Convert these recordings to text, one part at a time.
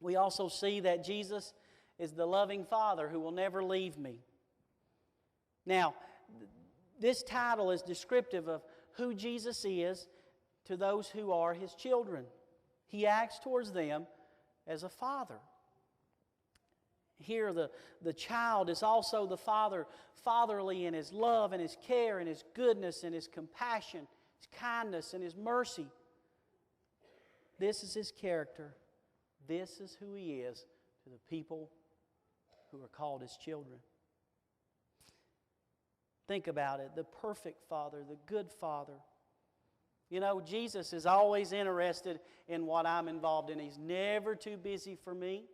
We also see that Jesus is the loving Father who will never leave me. Now, this title is descriptive of who Jesus is to those who are His children. He acts towards them as a father. Here, the child is also the father, fatherly in his love and his care and his goodness and his compassion, his kindness and his mercy. This is his character. This is who he is to the people who are called his children. Think about it. The perfect Father, the good Father. You know, Jesus is always interested in what I'm involved in. He's never too busy for me.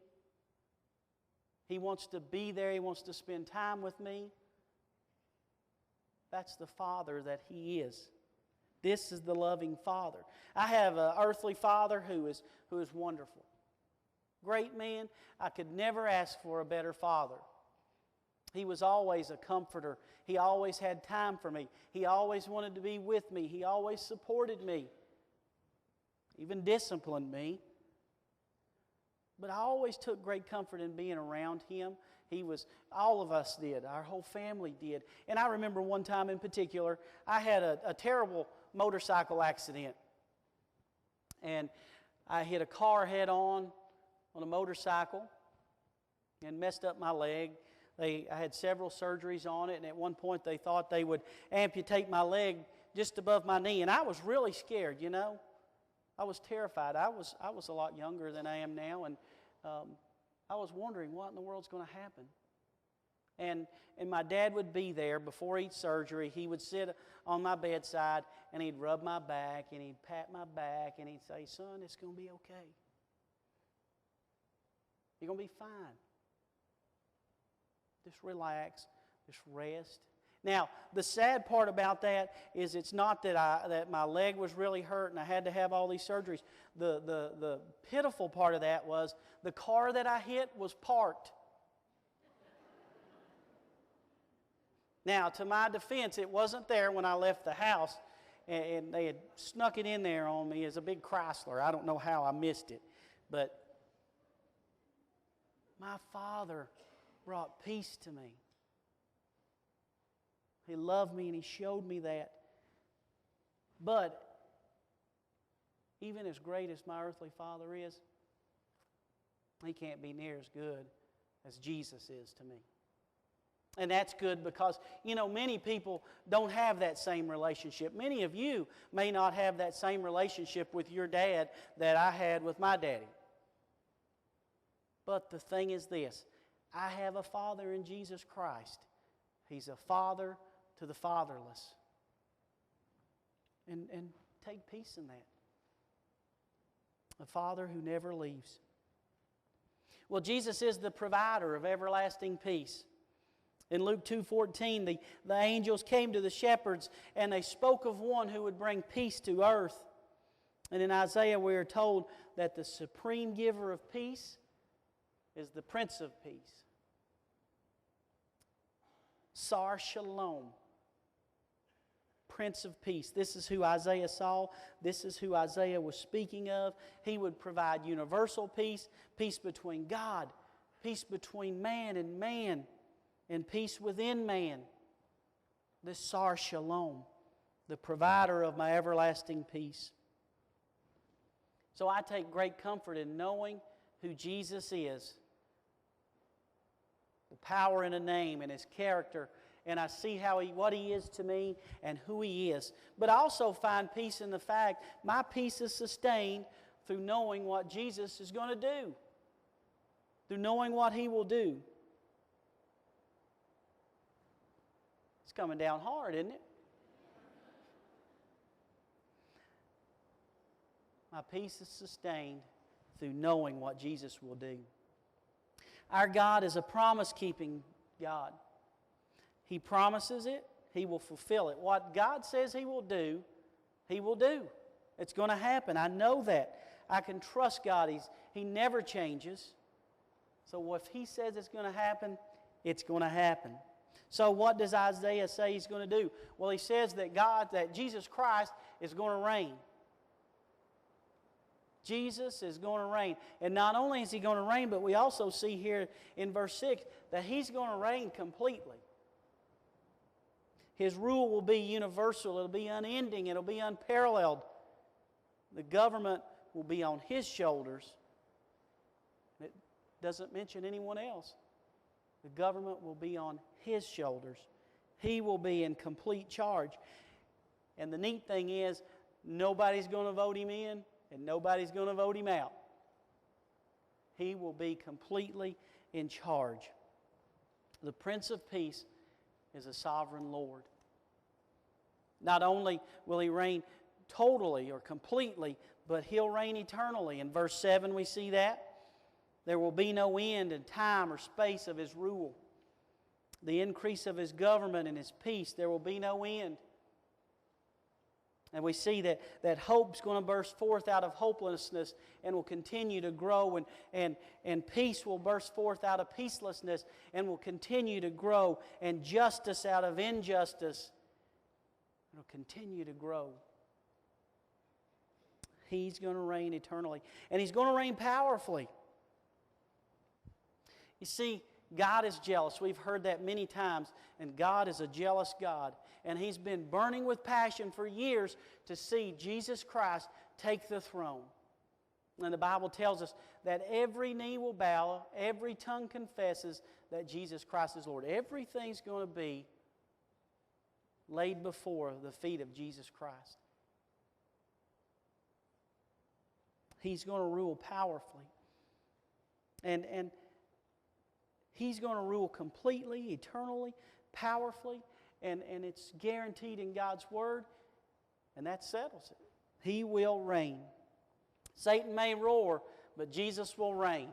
He wants to be there. He wants to spend time with me. That's the Father that He is. This is the loving Father. I have an earthly father who is wonderful. Great man. I could never ask for a better father. He was always a comforter. He always had time for me. He always wanted to be with me. He always supported me. Even disciplined me. But I always took great comfort in being around him. All of us did. Our whole family did. And I remember one time in particular, I had a terrible motorcycle accident. And I hit a car head on a motorcycle and messed up my leg. I had several surgeries on it, and at one point they thought they would amputate my leg just above my knee. And I was really scared, you know. I was terrified. I was a lot younger than I am now, and I was wondering what in the world's going to happen. And my dad would be there before each surgery. He would sit on my bedside, and he'd rub my back, and he'd pat my back, and he'd say, "Son, it's going to be okay. You're going to be fine. Just relax. Just rest." Now, the sad part about that is it's not that my leg was really hurt and I had to have all these surgeries. The pitiful part of that was the car that I hit was parked. Now, to my defense, it wasn't there when I left the house, and they had snuck it in there on me as a big Chrysler. I don't know how I missed it, but my Father brought peace to me. He loved me and He showed me that. But even as great as my earthly father is, He can't be near as good as Jesus is to me. And that's good because, you know, many people don't have that same relationship. Many of you may not have that same relationship with your dad that I had with my daddy. But the thing is this, I have a Father in Jesus Christ. He's a father to the fatherless. And take peace in that. A Father who never leaves. Well, Jesus is the provider of everlasting peace. In Luke 2:14, the angels came to the shepherds and they spoke of one who would bring peace to earth. And in Isaiah we are told that the supreme giver of peace is the Prince of Peace. Sar Shalom. Prince of Peace. This is who Isaiah saw. This is who Isaiah was speaking of. He would provide universal peace, peace between God, peace between man, and peace within man. This Sar Shalom, the provider of my everlasting peace. So I take great comfort in knowing who Jesus is. The power in a name and His character. And I see what He is to me and who He is. But I also find peace in the fact my peace is sustained through knowing what Jesus is going to do. Through knowing what He will do. It's coming down hard, isn't it? My peace is sustained through knowing what Jesus will do. Our God is a promise-keeping God. He promises it, He will fulfill it. What God says He will do, He will do. It's going to happen. I know that. I can trust God. He never changes. So if He says it's going to happen, it's going to happen. So what does Isaiah say He's going to do? Well, he says that Jesus Christ is going to reign. Jesus is going to reign. And not only is He going to reign, but we also see here in verse 6 that He's going to reign completely. His rule will be universal. It'll be unending. It'll be unparalleled. The government will be on His shoulders. It doesn't mention anyone else. The government will be on His shoulders. He will be in complete charge. And the neat thing is, nobody's going to vote Him in, and nobody's going to vote Him out. He will be completely in charge. The Prince of Peace is a sovereign Lord. Not only will He reign totally or completely, but He'll reign eternally. In verse 7 we see that. There will be no end in time or space of His rule. The increase of His government and His peace, there will be no end. And we see that hope's going to burst forth out of hopelessness and will continue to grow, and peace will burst forth out of peacelessness and will continue to grow, and justice out of injustice will continue to grow. He's going to reign eternally, and He's going to reign powerfully. You see, God is jealous. We've heard that many times, and God is a jealous God. And He's been burning with passion for years to see Jesus Christ take the throne. And the Bible tells us that every knee will bow, every tongue confesses that Jesus Christ is Lord. Everything's going to be laid before the feet of Jesus Christ. He's going to rule powerfully. And He's going to rule completely, eternally, powerfully, and it's guaranteed in God's Word, and that settles it. He will reign. Satan may roar, but Jesus will reign.